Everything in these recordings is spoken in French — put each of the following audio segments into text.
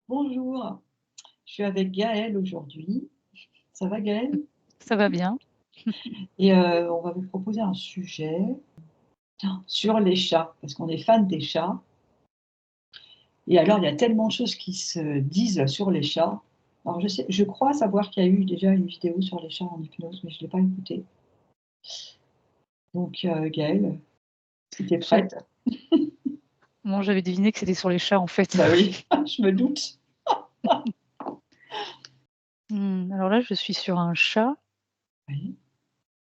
Bonjour, je suis avec Gaëlle aujourd'hui. Ça va Gaëlle? Ça va bien. Et on va vous proposer un sujet sur les chats, parce qu'on est fan des chats. Et alors, il y a tellement de choses qui se disent sur les chats. Alors je crois savoir qu'il y a eu déjà une vidéo sur les chats en hypnose, mais je ne l'ai pas écoutée. Donc Gaëlle, si tu es Je prête? Moi, j'avais deviné que c'était sur les chats, en fait. Bah oui, je me doute. Alors là, je suis sur un chat. Oui,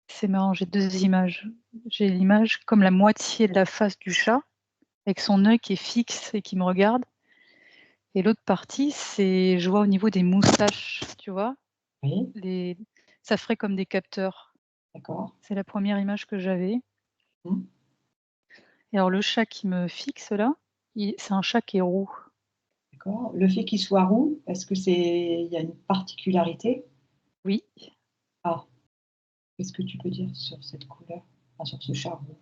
C'est marrant, j'ai 2 images. J'ai l'image comme la moitié de la face du chat, avec son œil qui est fixe et qui me regarde, et l'autre partie, c'est je vois au niveau des moustaches, tu vois? oui, Les Ça ferait comme des capteurs. d'accord. C'est la première image que j'avais, Mmh, et alors le chat qui me fixe là, c'est un chat qui est roux. d'accord. Le fait qu'il soit roux, est-ce que il y a une particularité? Oui. Ah, qu'est-ce que tu peux dire sur cette couleur? Enfin, sur ce chat roux?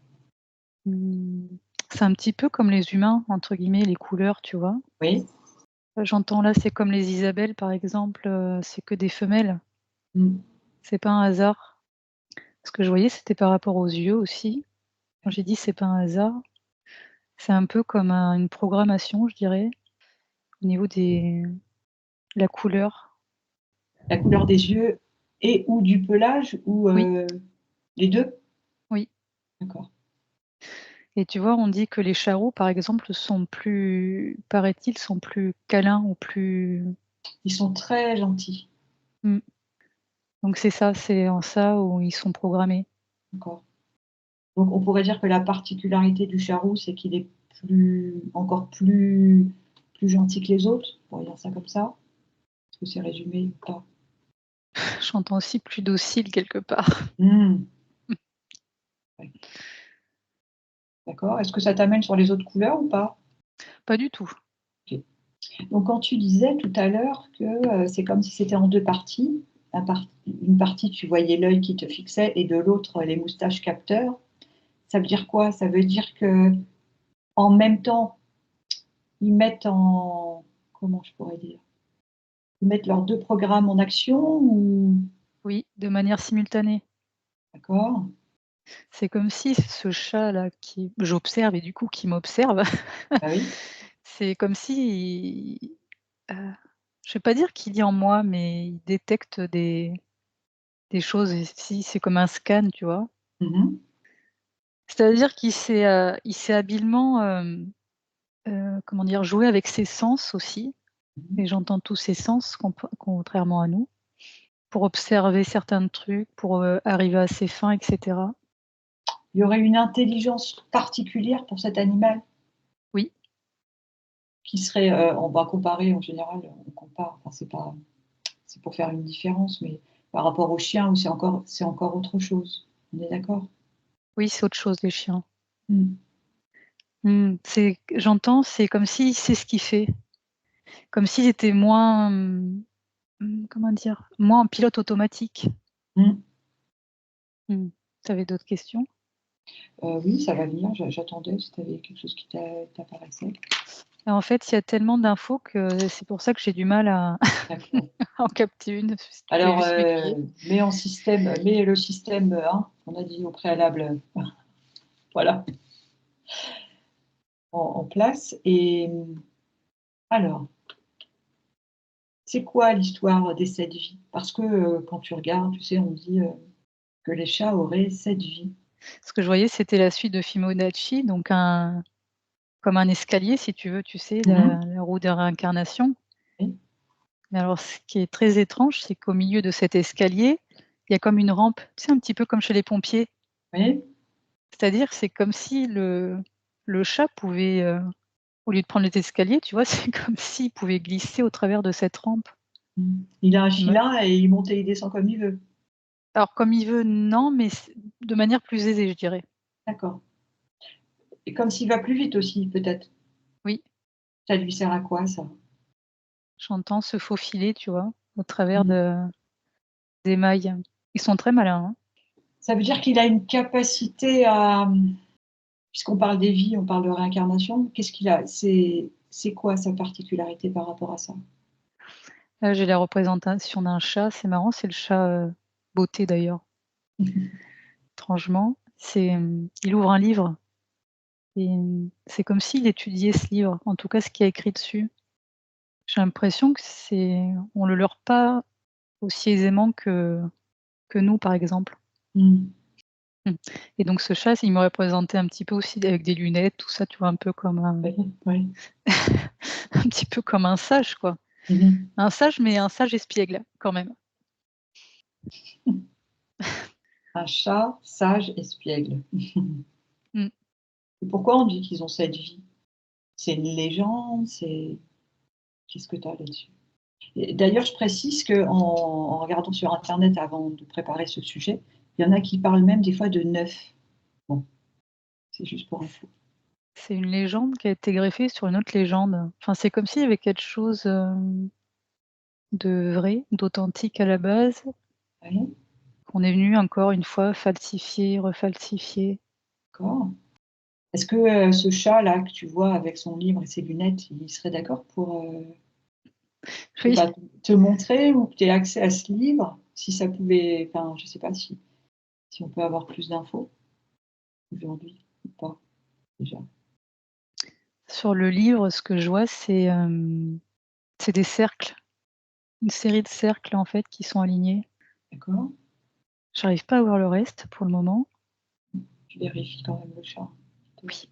Mmh, c'est un petit peu comme les humains, entre guillemets, les couleurs, tu vois? Oui? J'entends là, c'est comme les Isabelles, par exemple, c'est que des femelles. Mmh. C'est pas un hasard. Ce que je voyais, c'était par rapport aux yeux aussi. Quand j'ai dit: «C'est pas un hasard», c'est un peu comme une programmation, je dirais, au niveau des la couleur. La couleur des yeux et ou du pelage ou Oui, les 2. oui, D'accord. et tu vois, on dit que les charroux, par exemple, sont plus paraît-il, sont plus câlins ou plus Ils sont très gentils. mmh, donc c'est ça, c'est en ça où ils sont programmés. D'accord. Donc on pourrait dire que la particularité du charroux, c'est qu'il est encore plus gentil que les autres? On pourrait dire ça comme ça? Est-ce que c'est résumé ou pas? J'entends aussi plus docile quelque part. Mmh. Ouais, d'accord. Est-ce que ça t'amène sur les autres couleurs ou pas? Pas du tout. OK. Donc quand tu disais tout à l'heure que, c'est comme si c'était en 2 parties, une partie tu voyais l'œil qui te fixait et de l'autre, les moustaches capteurs, ça veut dire quoi? Ça veut dire qu'en même temps, ils mettent en comment je pourrais dire? Ils mettent leurs 2 programmes en action ou Oui, de manière simultanée. d'accord, C'est comme si ce chat-là qui j'observe et du coup qui m'observe, bah oui, c'est comme si, je vais pas dire qu'il lit en moi, mais il détecte des choses, et si c'est comme un scan, tu vois? mmh mh, C'est-à-dire il sait habilement, comment dire? Jouer avec ses sens aussi, mmh. et j'entends tous ses sens contrairement à nous, pour observer certains trucs, pour, arriver à ses fins et cetera. Il y aurait une intelligence particulière pour cet animal Oui, qui serait, on va comparer en général, on compare, enfin c'est pour faire une différence, mais par rapport aux chiens où c'est encore autre chose. On est d'accord? oui, c'est autre chose les chiens. Mmh. C'est comme s'il sait ce qu'il fait. Comme s'ils étaient moins, comment dire? Moins en pilote automatique. Mmh. Mmh. Tu avais d'autres questions? Oui, ça va venir, j'attendais si tu avais quelque chose qui t'apparaissait. Et en fait, il y a tellement d'infos que c'est pour ça que j'ai du mal à D'accord. à en capter une, si tu pouvais Alors, juste m'aiguiller. mets le système, qu'on a dit au préalable, voilà, en place et alors, c'est quoi l'histoire des 7 vies? Parce que, quand tu regardes, tu sais, on dit, que les chats auraient 7 vies. Ce que je voyais, c'était la suite de Fibonacci, donc comme un escalier si tu veux, tu sais, Mmh mh. la roue de réincarnation. Oui, Mais alors ce qui est très étrange, c'est qu'au milieu de cet escalier, il y a comme une rampe, tu sais, un petit peu comme chez les pompiers. oui. C'est-à-dire, c'est comme si le chat pouvait, au lieu de prendre les escaliers, tu vois, c'est comme s'il pouvait glisser au travers de cette rampe. Mmh. Il a un Il me filin et il monte et il descend comme il veut. Alors comme il veut, non, mais de manière plus aisée, je dirais. D'accord et comme s'il va plus vite aussi peut-être? Oui, Ça lui sert à quoi ça? j'entends se faufiler, tu vois, au travers Mmh. des mailles. Ils sont très malins, hein. Ça veut dire qu'il a une capacité à, puisqu'on parle des vies, on parle de réincarnation, qu'est-ce qu'il a? c'est quoi sa particularité par rapport à ça? Là, j'ai la représentation d'un chat, c'est marrant, c'est le chat, beauté d'ailleurs, étrangement. Il ouvre un livre et c'est comme s'il étudiait ce livre, en tout cas ce qu'il y a écrit dessus. J'ai l'impression que on le leurre pas aussi aisément que nous, par exemple. Mmh. Mmh. Et donc ce chat, il me représentait un petit peu aussi avec des lunettes, tout ça, tu vois? Un peu comme un Oui, oui. un petit peu comme un sage, quoi. Mmh. Un sage, mais un sage espiègle, quand même. Un chat sage, espiègle. Mmh. Et pourquoi on dit qu'ils ont cette vie? C'est une légende? Qu'est-ce que tu as là-dessus? Et d'ailleurs, je précise qu'en regardant sur internet avant de préparer ce sujet, il y en a qui parlent même des fois de neuf. Bon, c'est juste pour info. C'est une légende qui a été greffée sur une autre légende. Enfin, c'est comme s'il y avait quelque chose, de vrai, d'authentique à la base, Oui, qu'on est venu encore une fois falsifier, refalsifier. d'accord. Est-ce que, ce chat-là que tu vois avec son livre et ses lunettes, il serait d'accord pour, Oui, bah, te montrer ou que tu aies accès à ce livre? Si ça pouvait enfin, je sais pas si on peut avoir plus d'infos aujourd'hui ou pas déjà? sur le livre, ce que je vois, c'est des cercles, une série de cercles, en fait, qui sont alignés. D'accord? J'arrive pas à voir le reste pour le moment. Tu vérifies quand même le chat. Oui.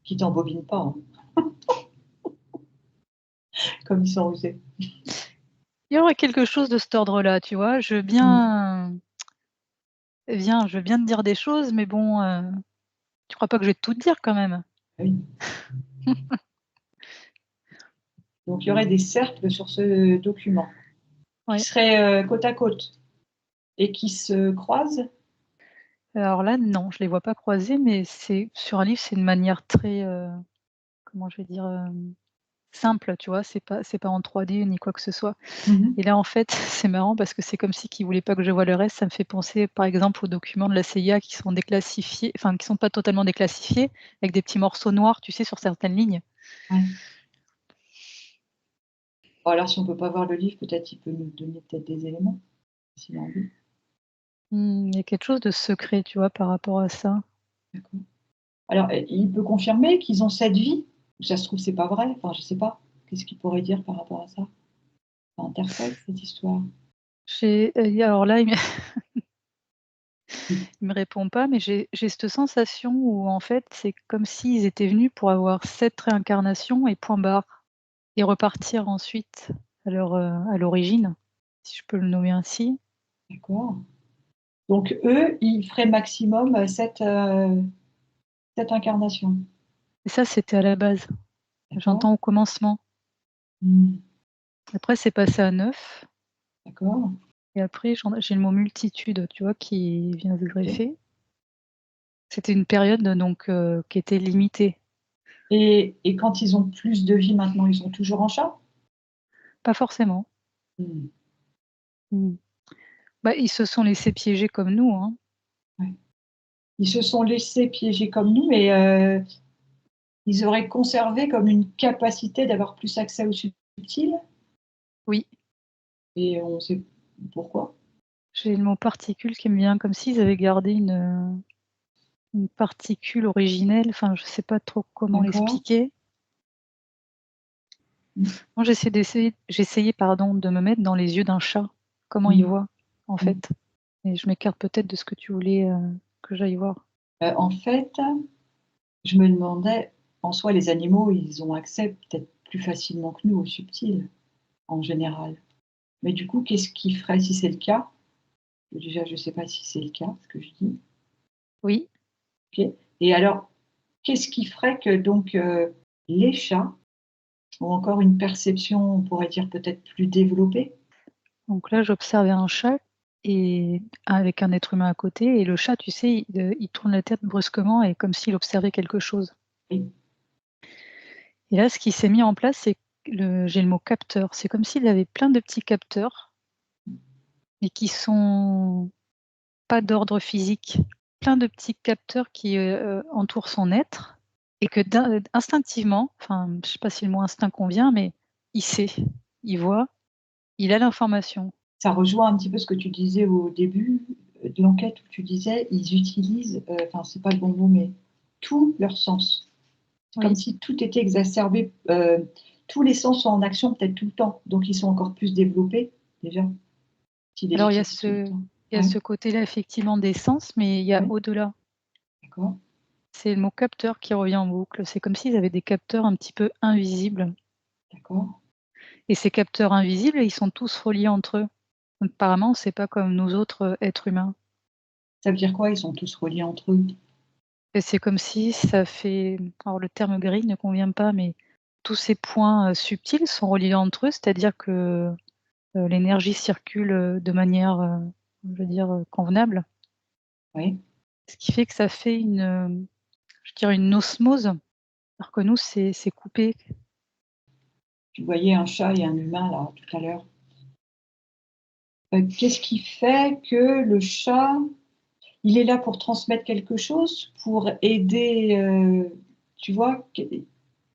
Qui t'embobine pas, hein, comme ils sont rusés. Il y aurait quelque chose de cet ordre-là, tu vois? Mmh. Je veux bien te dire des choses, mais bon, tu crois pas que je vais tout te dire quand même? Oui. Donc il y aurait des cercles sur ce document qui Ouais. seraient, côte à côte et qui se croisent? Alors là, non, je les vois pas croisés, mais c'est sur un livre, c'est une manière très, comment je vais dire? Simple, tu vois? C'est pas en 3D ni quoi que ce soit. Mmh mh. Et là, en fait, c'est marrant parce que c'est comme si qu'ils voulaient pas que je voie le reste. Ça me fait penser, par exemple, aux documents de la CIA qui sont déclassifiés, enfin, qui sont pas totalement déclassifiés, avec des petits morceaux noirs, tu sais, sur certaines lignes. Ouais. Bon alors si on peut pas voir le livre, peut-être il peut nous donner peut-être des éléments, s'il a envie. Il y a quelque chose de secret, tu vois, par rapport à ça. D'accord. Alors, il peut confirmer qu'ils ont cette vie? Ou ça se trouve c'est pas vrai? Enfin je sais pas. Qu'est-ce qu'il pourrait dire par rapport à ça? Ça interpelle cette histoire. Alors là, Mmh. il me répond pas, mais j'ai cette sensation où, en fait, c'est comme s'ils étaient venus pour avoir cette réincarnation et point barre et repartir ensuite à l'origine, si je peux le nommer ainsi. D'accord. Donc eux, ils feraient maximum, 7 incarnations? Et ça, c'était à la base. D'accord. J'entends au commencement. Mmh. Après, c'est passé à 9 D'accord. et après j'ai le mot multitude, tu vois, qui vient se OK. greffer. C'était une période donc qui était limitée. Et quand ils ont plus de vie maintenant, ils sont toujours en chat? Pas forcément. Mmh. Mmh. Bah, ils se sont laissés piéger comme nous, hein. Ouais. Ils se sont laissés piéger comme nous, mais ils auraient conservé comme une capacité d'avoir plus accès au subtil Oui, et on sait pourquoi. j'ai le mot particule qui me vient, comme s'ils avaient gardé une particule originelle, enfin, je sais pas trop comment D'accord. l'expliquer. Mmh. Moi, j'essayais, pardon, de me mettre dans les yeux d'un chat, comment il Mmh. voit, en Mmh. fait. Et je m'écarte peut-être de ce que tu voulais, que j'aille voir. En fait, je me demandais, en soi, les animaux, ils ont accès peut-être plus facilement que nous au subtil, en général. Mais du coup, qu'est-ce qui ferait si c'est le cas? Déjà, je ne sais pas si c'est le cas, ce que je dis. Oui, OK. Et alors, qu'est-ce qui ferait que donc, les chats ont encore une perception, on pourrait dire peut-être plus développée? donc là, j'observais un chat et avec un être humain à côté et le chat, tu sais, il tourne la tête brusquement et comme s'il observait quelque chose. Oui. Et là, ce qui s'est mis en place, c'est que j'ai le mot capteur. C'est comme s'il avait plein de petits capteurs, mais qui sont pas d'ordre physique. Plein de petits capteurs qui, entourent son être et que instinctivement, enfin, je sais pas si le mot instinct convient, mais il sait, il voit, il a l'information. Ça rejoint un petit peu ce que tu disais au début, de l'enquête où tu disais, ils utilisent, enfin, c'est pas le bon mot, mais tous leurs sens. C'est comme Oui. si tout était exacerbé, tous les sens sont en action peut-être tout le temps, donc ils sont encore plus développés déjà, s'ils les Alors utilisent tout le temps. il y a Ouais, ce côté-là effectivement des sens, mais il y a ouais, au-delà. d'accord. C'est le mot capteur qui revient en boucle. C'est comme s'ils avaient des capteurs un petit peu invisibles D'accord. et ces capteurs invisibles, ils sont tous reliés entre eux. Apparemment, c'est pas comme nous autres, êtres humains Ça veut dire quoi? Ils sont tous reliés entre eux? et c'est comme si ça fait alors le terme grille ne convient pas, mais tous ces points, subtils sont reliés entre eux, c'est-à-dire que, l'énergie circule, de manière, je veux dire, convenable. Oui. Ce qui fait que ça fait une, je dirais une osmose, alors que nous c'est coupé. Tu voyais un chat et un humain là, tout à l'heure. Qu'est-ce qui fait que le chat, il est là pour transmettre quelque chose, pour aider, tu vois?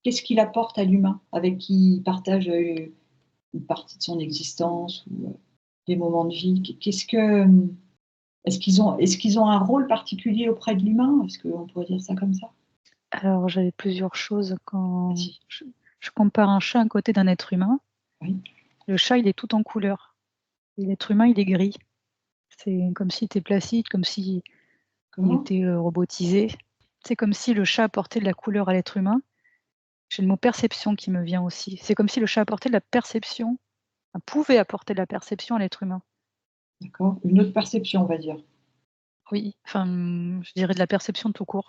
Qu'est-ce qu'il apporte à l'humain avec qui il partage, une partie de son existence ou, des moments de vie? Qu'est-ce que, est-ce qu'ils ont un rôle particulier auprès de l'humain? Est-ce qu'on pourrait dire ça comme ça? Alors j'avais plusieurs choses quand Vas-y. je compare un chat à côté d'un être humain. Oui. Le chat, il est tout en couleur et l'être humain, il est gris. C'est comme s'il était placide, comme s'il Comment? était, robotisé. C'est comme si le chat apportait de la couleur à l'être humain. J'ai le mot perception qui me vient aussi. C'est comme si le chat apportait de la perception, enfin pouvait apporter de la perception à l'être humain. D'accord. Une autre perception, on va dire. Oui, enfin, je dirais de la perception tout court.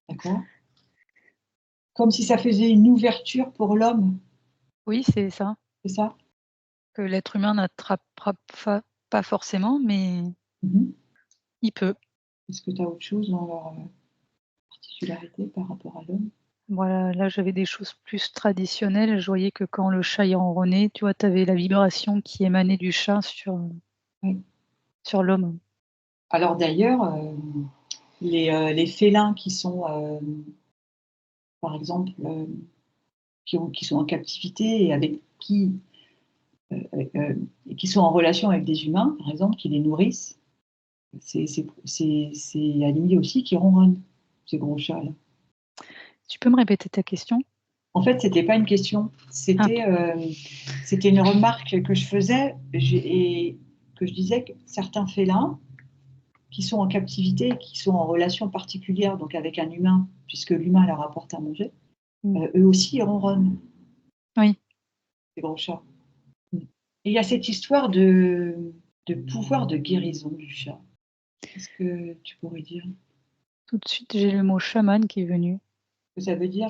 D'accord. Comme si ça faisait une ouverture pour l'homme, Oui, c'est ça, c'est ça? que l'être humain n'attrapera pas forcément, mais Mmh. il peut. Est-ce que tu as autre chose dans leur, particularité par rapport à l'homme? Voilà, là, j'avais des choses plus traditionnelles. Je voyais que quand le chat, il ronronnait, tu vois, tu avais la vibration qui émanait du chat Oui. sur l'homme. Alors d'ailleurs, les félins qui sont, par exemple, qui sont en captivité et avec qui, et qui sont en relation avec des humains, par exemple, qui les nourrissent, c'est animés aussi qui ronronnent, ces gros chats-là. Tu peux me répéter ta question? En fait, c'était pas une question, Ah, c'était une remarque que je faisais, et que je disais que certains félins qui sont en captivité, qui sont en relation particulière donc avec un humain, puisque l'humain leur apporte à manger, mmh, eux aussi ils ronronnent, oui, ces gros chats. Mmh. Et il y a cette histoire de pouvoir de guérison du chat. Qu'est-ce que tu pourrais dire? tout de suite, j'ai le mot chaman qui est venu. Ce que ça veut dire?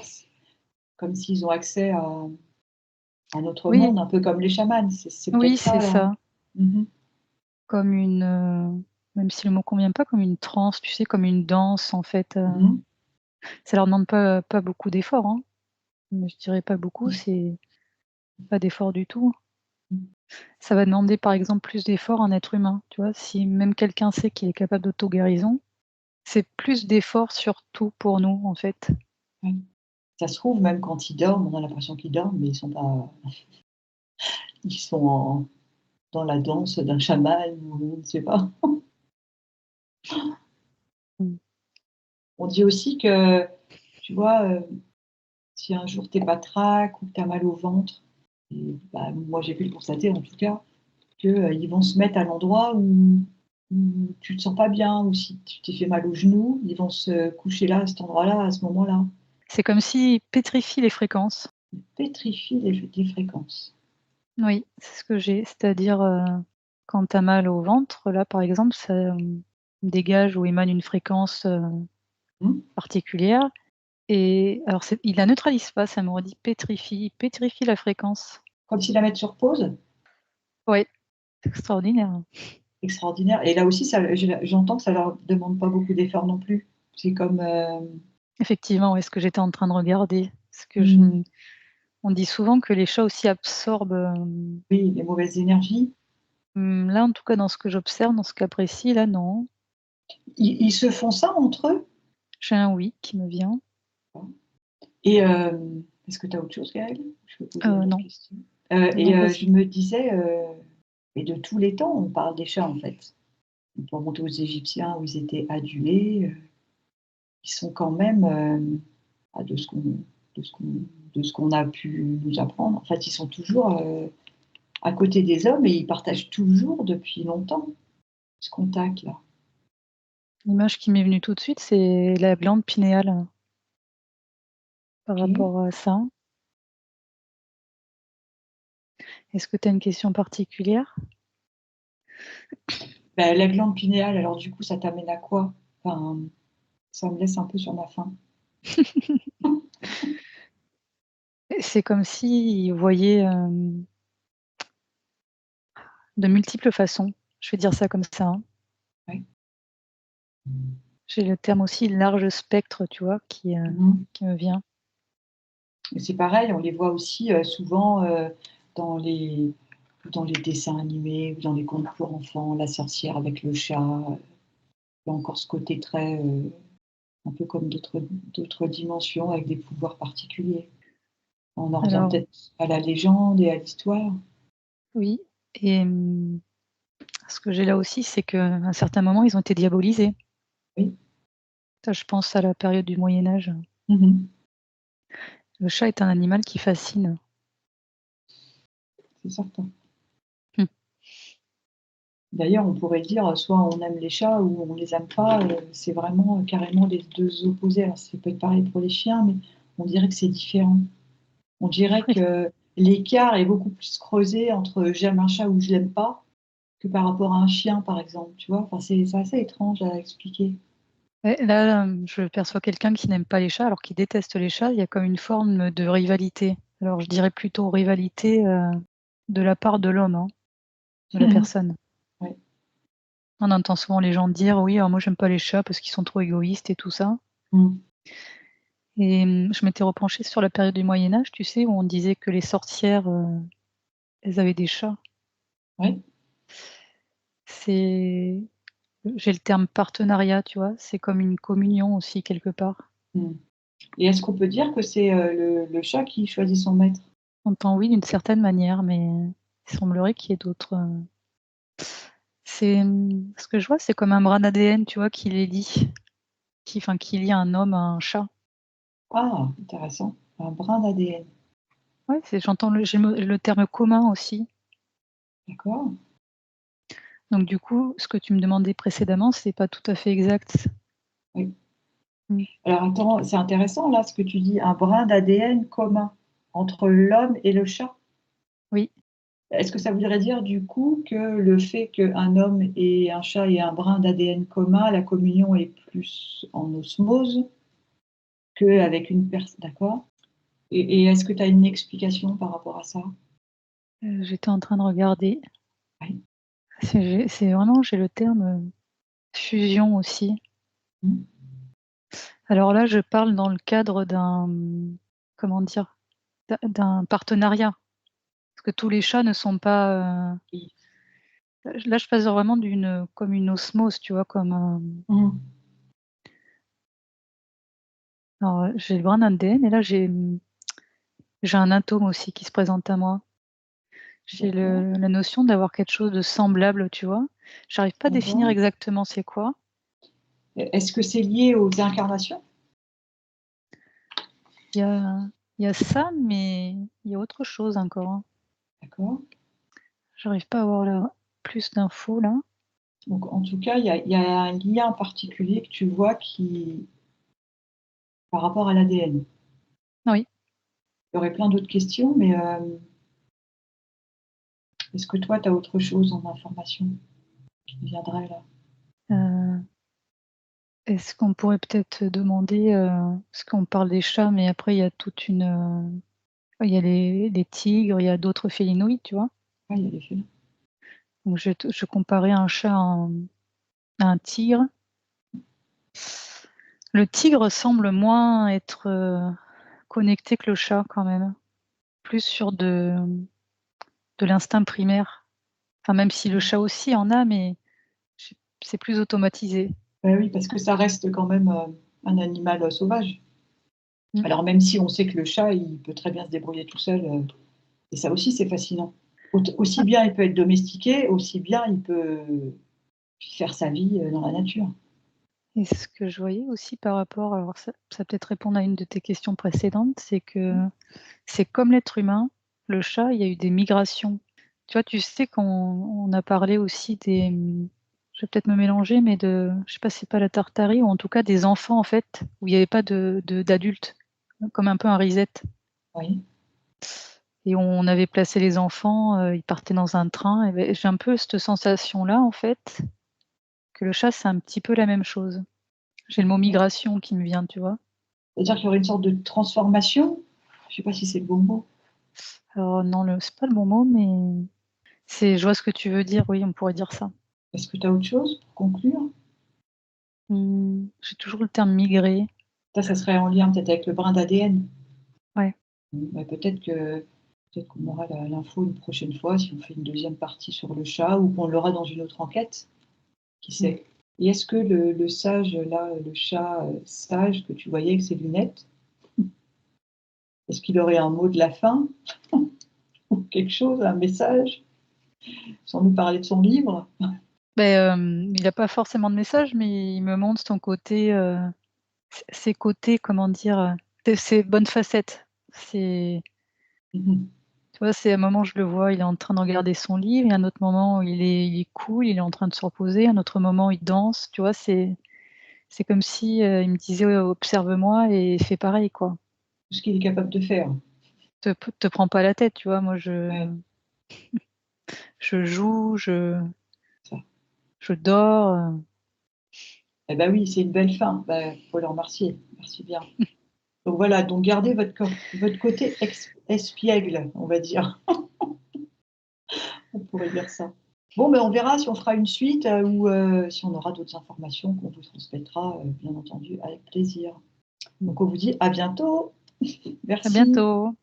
Comme s'ils ont accès à un autre Oui, monde, un peu comme les chamans, c'est oui, peut-être c'est ça là? ça. Mmh. Comme une, même si le mot convient pas, comme une transe, tu sais, comme une danse en fait, Mmh. ça leur demande pas beaucoup d'efforts, hein. Mais je dirais pas beaucoup, Mmh. c'est pas d'effort du tout. Mmh. Ça va demander par exemple plus d'efforts à un être humain, tu vois? Si même quelqu'un sait qu'il est capable d'auto-guérison, c'est plus d'efforts sur tout pour nous, en fait. Ouais. Ça se trouve même quand ils dorment, on a l'impression qu'ils dorment, mais ils sont pas, ils sont dans la danse d'un chaman ou je ne sais pas. Mmh. On dit aussi que, tu vois, si un jour tu es patraque ou que tu as mal au ventre, et bah, moi j'ai pu le constater en tout cas, que, ils vont se mettre à l'endroit où tu te sens pas bien, ou si tu t'es fait mal au genou, ils vont se coucher là, à cet endroit-là, à ce moment-là. C'est comme s'ils pétrifient les fréquences. Ils pétrifient les fréquences. Oui, c'est ce que j'ai. C'est-à-dire, quand tu as mal au ventre, là, par exemple, ça, dégage ou émane une fréquence, Mmh. particulière et alors c'est il la neutralise pas, ça me redit pétrifie, il pétrifie la fréquence. Comme s'ils la mettent sur pause. Ouais, c'est extraordinaire. Extraordinaire, et là aussi ça, j'entends que ça leur demande pas beaucoup d'efforts non plus. C'est comme, Effectivement, ouais, ce que j'étais en train de regarder. Ce que je mmh, on dit souvent que les chats aussi absorbent, oui, les mauvaises énergies. là, en tout cas, dans ce que j'observe, dans ce cas précis, là, non. Ils se font ça entre eux? J'ai un oui qui me vient. Et est-ce que tu as autre chose, Gaëlle? Je peux poser une autre Non. question. Non, Je vas-y. me disais, et de tous les temps, on parle des chats en fait. On peut remonter aux Égyptiens où ils étaient adulés. Ils sont quand même, de ce qu'on de ce qu'on de ce qu'on a pu nous apprendre. En fait, ils sont toujours à côté des hommes et ils partagent toujours depuis longtemps ce contact-là. L'image qui m'est venue tout de suite, c'est la glande pinéale par Ok. rapport à ça. Est-ce que tu as une question particulière? Ben, la glande pinéale, alors du coup, ça t'amène à quoi? Enfin, ça me laisse un peu sur ma faim. C'est comme s'ils voyaient, de multiples façons. Je vais dire ça comme ça, hein. Ouais. J'ai le terme aussi large spectre, tu vois, Mmh. qui me vient. Et c'est pareil, on les voit aussi, souvent, dans les dans les dessins animés ou dans les contes pour enfants, la sorcière avec le chat, il y a encore ce côté très, un peu comme d'autres dimensions avec des pouvoirs particuliers. On en revient Alors peut-être à la légende et à l'histoire. oui et ce que j'ai là aussi, c'est qu'à un certain moment, ils ont été diabolisés. Oui. Ça, je pense à la période du Moyen Âge. Mmh. Le chat est un animal qui fascine. C'est certain. Mmh. D'ailleurs, on pourrait dire, soit on aime les chats ou on les aime pas, c'est vraiment, carrément les 2 opposés. Alors ça peut être pareil pour les chiens, mais on dirait que c'est différent. On dirait Oui, que l'écart est beaucoup plus creusé entre j'aime un chat ou je l'aime pas, que par rapport à un chien, par exemple, tu vois? Enfin, c'est assez étrange à expliquer. ouais, là, je perçois quelqu'un qui n'aime pas les chats, alors qu'il déteste les chats. Il y a comme une forme de rivalité. Alors je dirais plutôt rivalité, de la part de l'homme, hein, de la personne. Ouais. On entend souvent les gens dire: «Oui, moi j'aime pas les chats parce qu'ils sont trop égoïstes» et tout ça Mmh. et je m'étais repenchée sur la période du Moyen Âge, tu sais, où on disait que les sorcières, elles avaient des chats. Ouais. C'est j'ai le terme partenariat, tu vois? C'est comme une communion aussi quelque part. Mmh. Et est-ce qu'on peut dire que c'est, le chat qui choisit son maître? On entend oui d'une certaine manière, mais il semblerait qu'il y ait d'autres, ce que je vois, c'est comme un brin d'ADN, tu vois, qui les lie, qui lie un homme à un chat. Ah, intéressant. Un brin d'ADN. Ouais, j'entends j'ai le terme commun aussi. D'accord. Donc du coup, ce que tu me demandais précédemment, c'est pas tout à fait exact. Oui. Mmh. Alors attends, c'est intéressant là ce que tu dis, un brin d'ADN commun entre l'homme et le chat. Oui, Est-ce que ça voudrait dire du coup que le fait qu'un homme et un chat aient un brin d'ADN commun, la communion est plus en osmose qu'avec une personne, d'accord. Et est-ce que tu as une explication par rapport à ça? j'étais en train de regarder. Oui. C'est vraiment j'ai le terme, fusion aussi. Mmh. Alors là, je parle dans le cadre d'un, comment dire? D'un partenariat. Parce que tous les chats ne sont pas, Oui. là je passe vraiment d'une, comme une osmose, tu vois? Comme un Mmh. alors, j'ai le brin d'ADN et là j'ai un atome aussi qui se présente à moi. J'ai D'accord, la notion d'avoir quelque chose de semblable, tu vois? J'arrive pas à définir d'accord. exactement c'est quoi. Est-ce que c'est lié aux incarnations? Il y a il y a ça, mais il y a autre chose encore, hein. D'accord. J'arrive pas à avoir là plus d'infos là. Donc en tout cas, il y a un lien particulier que tu vois qui par rapport à l'ADN. Oui, Il y aurait plein d'autres questions, mais est-ce que toi, tu as autre chose en information qui me viendrait là? heu, est-ce qu'on pourrait peut-être demander, parce qu'on parle des chats, mais après il y a toute une, il y a les tigres, il y a d'autres félinoïdes, tu vois? Ah, il y a les félins. Donc je comparais un chat à un tigre. Le tigre semble moins être, connecté que le chat quand même, plus sur de l'instinct primaire. Enfin même si le chat aussi en a, mais c'est plus automatisé. Bah oui, parce que ça reste quand même, un animal, sauvage. Mm. Alors même si on sait que le chat, il peut très bien se débrouiller tout seul, et ça aussi c'est fascinant. Aussi bien il peut être domestiqué, aussi bien il peut faire sa vie dans la nature. Et ce que je voyais aussi par rapport, alors ça peut-être répondre à une de tes questions précédentes, c'est que c'est comme l'être humain, le chat, il y a eu des migrations. Tu vois, tu sais qu'on a parlé aussi des, je vais peut-être me mélanger, mais je sais pas si c'est pas la Tartarie, ou en tout cas des enfants en fait, où il n'y avait pas d'adultes, comme un peu un reset. Oui. Et on avait placé les enfants, ils partaient dans un train. Et ben, j'ai un peu cette sensation-là en fait, que le chat c'est un petit peu la même chose. J'ai le mot migration qui me vient, tu vois. C'est-à-dire qu'il y aurait une sorte de transformation. Je ne sais pas si c'est le bon mot. Alors non, c'est pas le bon mot, mais je vois ce que tu veux dire, oui, on pourrait dire ça. Est-ce que tu as autre chose pour conclure? J'ai toujours le terme migrer. Ça serait en lien peut-être avec le brin d'ADN. Ouais. Mais peut-être qu'on aura l'info une prochaine fois si on fait une deuxième partie sur le chat ou qu'on l'aura dans une autre enquête. Qui Mmh. sait? Et est-ce que le sage, là, le chat sage que tu voyais avec ses lunettes, est-ce qu'il aurait un mot de la fin ou quelque chose, un message, sans nous parler de son livre? Il a pas forcément de message, mais il me montre son côté, ses côtés, comment dire? Ses bonnes facettes. Mmh. Tu vois, c'est un moment, je le vois, il est en train de regarder son livre, et un autre moment, il est cool, il est en train de se reposer, un autre moment, il danse, tu vois? C'est comme si, il me disait: «Ouais, observe-moi et fais pareil, quoi. Tout ce qu'il est capable de faire. Te prends pas la tête», tu vois? Moi, Ouais, je joue, ça. je dors, Eh ben oui, c'est une belle fin. Bah, faut le remercier. Merci bien. Donc voilà, donc gardez votre côté espiègle, on va dire. On pourrait dire ça. Bon, ben, on verra si on fera une suite, ou si on aura d'autres informations qu'on vous transmettra, bien entendu avec plaisir. Donc on vous dit à bientôt. à Merci. bientôt.